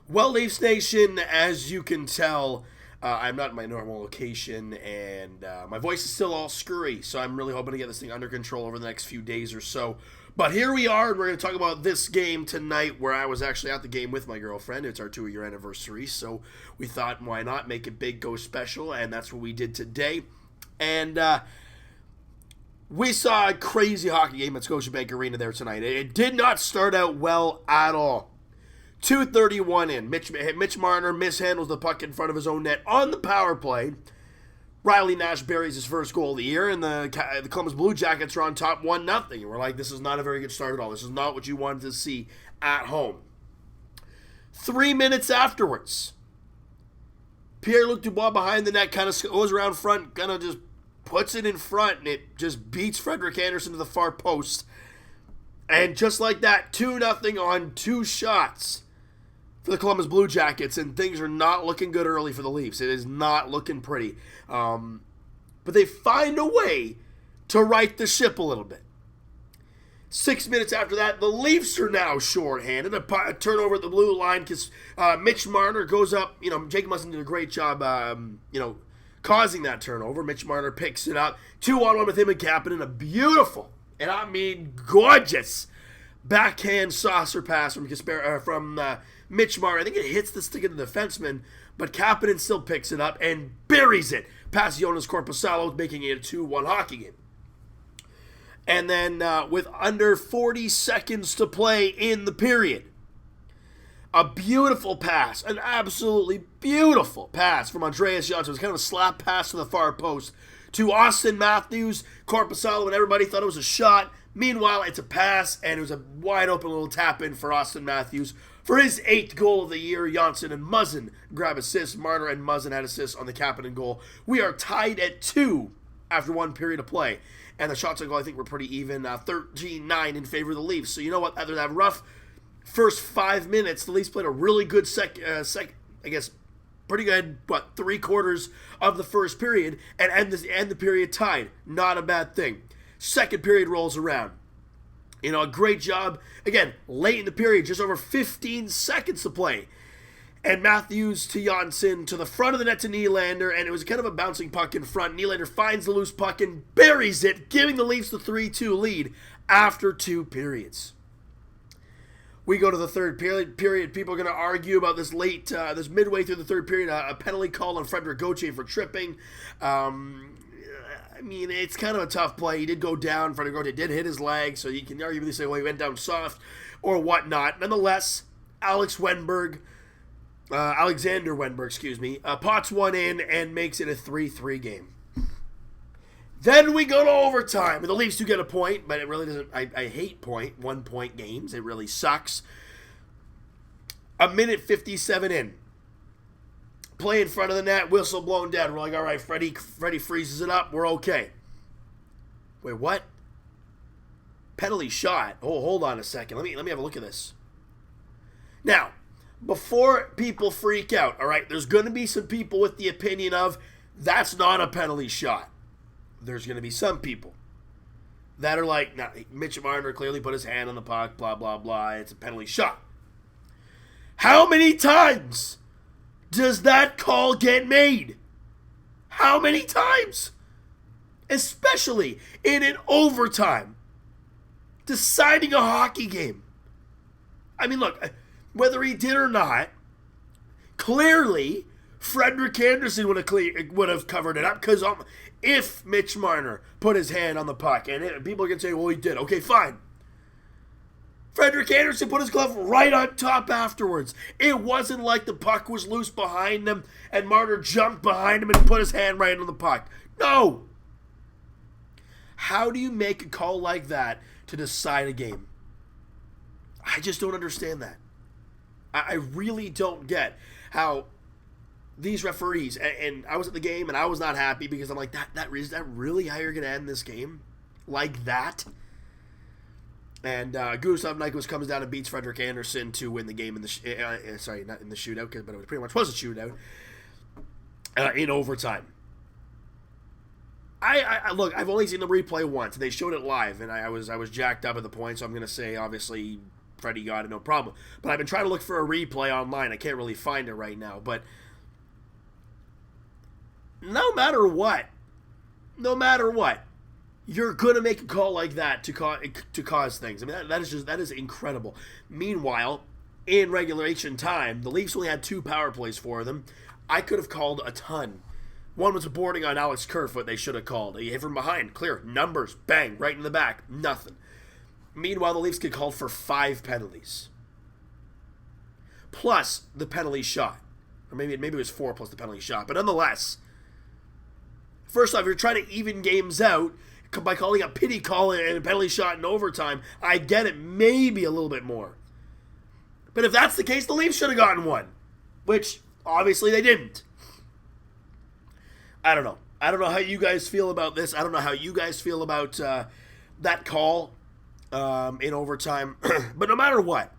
Well, Leafs Nation, as you can tell, I'm not in my normal location, and my voice is still all screwy, so I'm really hoping to get this thing under control over the next few days or so. But here we are, and we're going to talk about this game tonight, where I was actually at the game with my girlfriend. It's our 2-year anniversary, so we thought, why not make it big, go special, and that's what we did today. And we saw a crazy hockey game at Scotiabank Arena there tonight. It did not start out well at all. 2:31 in. Mitch Marner mishandles the puck in front of his own net on the power play. Riley Nash buries his first goal of the year, and the Columbus Blue Jackets are on top 1-0. And we're like, this is not a very good start at all. This is not what you wanted to see at home. 3 minutes afterwards, Pierre-Luc Dubois behind the net kind of goes around front, kind of just puts it in front, and it just beats Frederik Andersen to the far post. And just like that, 2-0 on 2 shots for the Columbus Blue Jackets, and things are not looking good early for the Leafs. It is not looking pretty. But they find a way to right the ship a little bit. 6 minutes after that, the Leafs are now shorthanded. A turnover at the blue line because Mitch Marner goes up. Jake Muzzin did a great job, causing that turnover. Mitch Marner picks it up. 2-on-1 with him and Kapanen. A beautiful, and I mean gorgeous, backhand saucer pass from Mitch Marner. I think it hits the stick of the defenseman, but Kapanen still picks it up and buries it past Jonas Korpisalo, making it a 2-1 hockey game. And then with under 40 seconds to play in the period, a beautiful pass, an absolutely beautiful pass from Andreas Johnsson. It was kind of a slap pass to the far post to Austin Matthews. Korpisalo and everybody thought it was a shot. Meanwhile, it's a pass, and it was a wide-open little tap-in for Austin Matthews for his 8th goal of the year. Johnsson and Muzzin grab assists. Marner and Muzzin had assists on the Kapanen goal. We are tied at 2 after 1 period of play. And the shots on goal, I think, were pretty even, 13-9 in favor of the Leafs. So you know what? After that rough first 5 minutes, the Leafs played a really good pretty good, 3/4 of the first period, and end the period tied. Not a bad thing. Second period rolls around. A great job. Again, late in the period, just over 15 seconds to play. And Matthews to Johnsson to the front of the net to Nylander, and it was kind of a bouncing puck in front. Nylander finds the loose puck and buries it, giving the Leafs the 3-2 lead after 2 periods. We go to the third period. People are going to argue about this this midway through the third period, a penalty call on Frederic Gauthier for tripping. It's kind of a tough play. He did go down. Frederic Gauthier did hit his leg, so you can arguably say, well, he went down soft or whatnot. Nonetheless, Alexander Wenberg, pots one in and makes it a 3-3 game. Then we go to overtime, and the Leafs do get a point, but it really doesn't. I hate 1-point games. It really sucks. 1:57 in. Play in front of the net, whistle blown dead. We're like, all right, Freddie freezes it up. We're okay. Wait, what? Penalty shot. Oh, hold on a second. Let me have a look at this. Now, before people freak out, all right, there's going to be some people with the opinion of that's not a penalty shot. There's going to be some people that are like, nah, Mitch Marner clearly put his hand on the puck, blah, blah, blah. It's a penalty shot. How many times does that call get made? How many times? Especially in an overtime, deciding a hockey game. Look, whether he did or not, clearly Frederik Andersen would have covered it up, because if Mitch Marner put his hand on the puck, and people can say, well, he did. Okay, fine. Frederik Andersen put his glove right on top afterwards. It wasn't like the puck was loose behind him and Marner jumped behind him and put his hand right on the puck. No. How do you make a call like that to decide a game? I just don't understand that. I really don't get how these referees, and I was at the game and I was not happy because I'm like, is that really how you're going to end this game? Like that? And Gustav Nyquist comes down and beats Frederik Andersen to win the game in the not in the shootout, but it pretty much was a shootout in overtime. I look, I've only seen the replay once. They showed it live, and I was jacked up at the point, so I'm going to say, obviously, Freddie got it, no problem. But I've been trying to look for a replay online. I can't really find it right now. But no matter what, you're going to make a call like that to cause things. I mean, that is incredible. Meanwhile, in regulation time, the Leafs only had 2 power plays for them. I could have called a ton. One was a boarding on Alex Kerfoot they should have called. He hit from behind, clear, numbers, bang, right in the back, nothing. Meanwhile, the Leafs get called for 5 penalties. Plus the penalty shot. Or maybe it was 4 plus the penalty shot. But nonetheless, first off, you're trying to even games out by calling a pity call and a penalty shot in overtime. I get it, maybe a little bit more. But if that's the case, the Leafs should have gotten one. Which, obviously, they didn't. I don't know. I don't know how you guys feel about this. I don't know how you guys feel about that call in overtime. But no matter what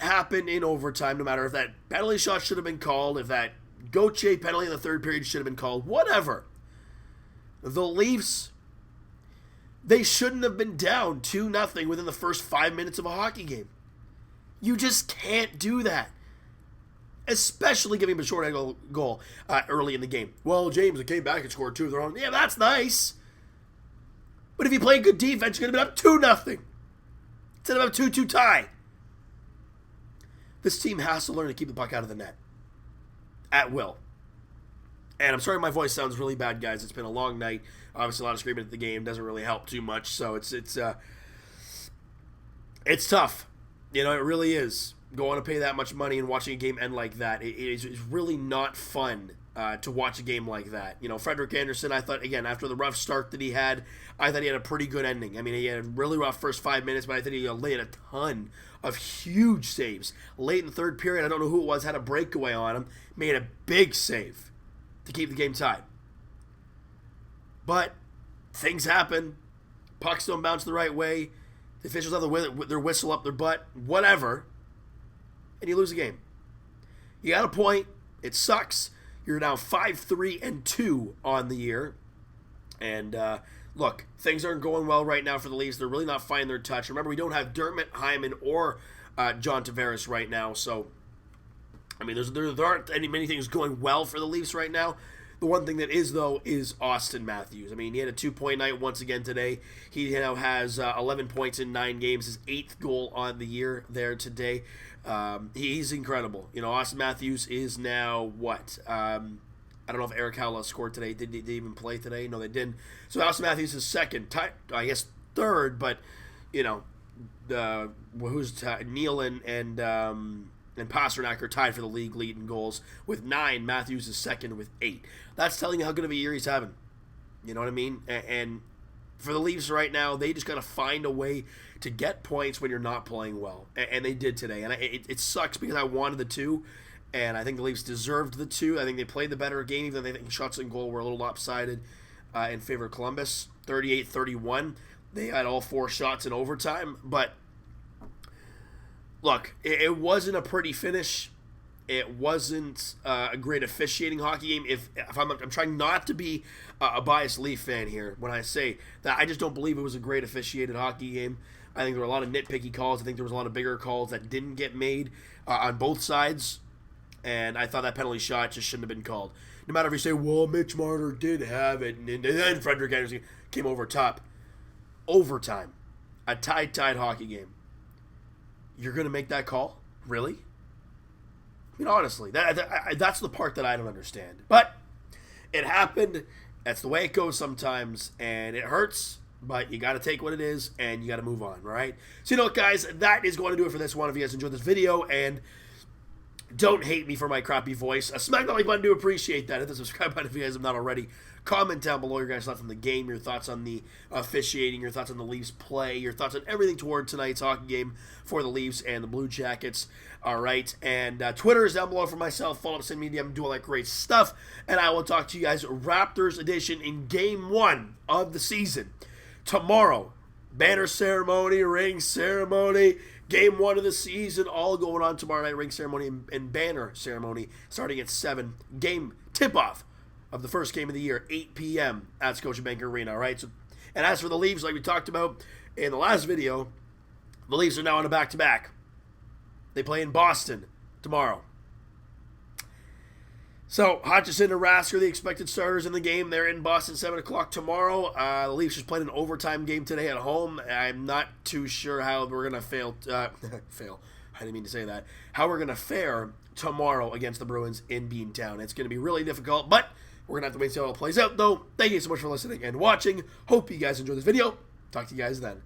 happened in overtime, no matter if that penalty shot should have been called, if that Gauthier penalty in the third period should have been called, whatever. The Leafs, they shouldn't have been down 2-0 within the first 5 minutes of a hockey game. You just can't do that. Especially giving him a short angle goal early in the game. Well, James, they came back and scored 2 of their own. Yeah, that's nice. But if you play good defense, you're going to be up 2-0. Instead of a 2-2 tie. This team has to learn to keep the puck out of the net. At will. And I'm sorry my voice sounds really bad, guys. It's been a long night. Obviously, a lot of screaming at the game doesn't really help too much. So it's tough. You know, it really is. Going to pay that much money and watching a game end like that. It's really not fun to watch a game like that. You know, Frederik Andersen, I thought, again, after the rough start that he had, I thought he had a pretty good ending. I mean, he had a really rough first 5 minutes, but I think he laid a ton of huge saves. Late in the third period, I don't know who it was, had a breakaway on him, made a big save to keep the game tied. But things happen. Pucks don't bounce the right way. The officials have their whistle up their butt. Whatever. And you lose the game. You got a point. It sucks. You're now 5-3-2 on the year. And look, things aren't going well right now for the Leafs. They're really not finding their touch. Remember, we don't have Dermott, Hyman, or John Tavares right now. So, I mean, there aren't many things going well for the Leafs right now. The one thing that is, though, is Austin Matthews. I mean, he had a 2-point night once again today. He now has 11 points in 9 games, his 8th goal on the year there today. He's incredible. You know, Austin Matthews is now what? I don't know if Eric Howell scored today. Did they even play today? No, they didn't. So Austin Matthews is second, I guess third, but, you know, Neal and Pasternak are tied for the league lead in goals with 9. Matthews is second with 8. That's telling you how good of a year he's having. You know what I mean? And for the Leafs right now, they just got to find a way to get points when you're not playing well. And they did today. And it sucks because I wanted the 2, and I think the Leafs deserved the 2. I think they played the better game, even though they think shots and goal were a little lopsided in favor of Columbus. 38-31. They had all 4 shots in overtime. But look, it wasn't a pretty finish. It wasn't a great officiating hockey game. If I'm trying not to be a biased Leaf fan here when I say that I just don't believe it was a great officiated hockey game. I think there were a lot of nitpicky calls. I think there was a lot of bigger calls that didn't get made on both sides. And I thought that penalty shot just shouldn't have been called. No matter if you say, well, Mitch Marner did have it, and then Frederik Andersen came over top. Overtime. A tied hockey game. You're going to make that call? Really? I mean, honestly, that's the part that I don't understand. But it happened. That's the way it goes sometimes, and it hurts, but you got to take what it is, and you got to move on, all right? So, you know what, guys? That is going to do it for this one. If you guys enjoyed this video, and don't hate me for my crappy voice, smack the like button to appreciate that. Hit the subscribe button if you guys have not already. Comment down below your guys' thoughts on the game, your thoughts on the officiating, your thoughts on the Leafs play, your thoughts on everything toward tonight's hockey game for the Leafs and the Blue Jackets. All right, and Twitter is down below for myself. Follow up, send me a DM, do all that great stuff, and I will talk to you guys Raptors edition in Game 1 of the season. Tomorrow, banner ceremony, ring ceremony, Game 1 of the season, all going on tomorrow night, ring ceremony and banner ceremony starting at 7. Game tip-off of the first game of the year, 8 p.m. at Scotiabank Arena, all right? So, and as for the Leafs, like we talked about in the last video, The Leafs are now on a back-to-back. They play in Boston tomorrow. So, Hutchison and Rask are the expected starters in the game. They're in Boston 7 o'clock tomorrow. The Leafs just played an overtime game today at home. I'm not too sure how we're going to fail. I didn't mean to say that. How we're going to fare tomorrow against the Bruins in Beantown. It's going to be really difficult, but we're going to have to wait and see how it plays out, though. Thank you so much for listening and watching. Hope you guys enjoyed this video. Talk to you guys then.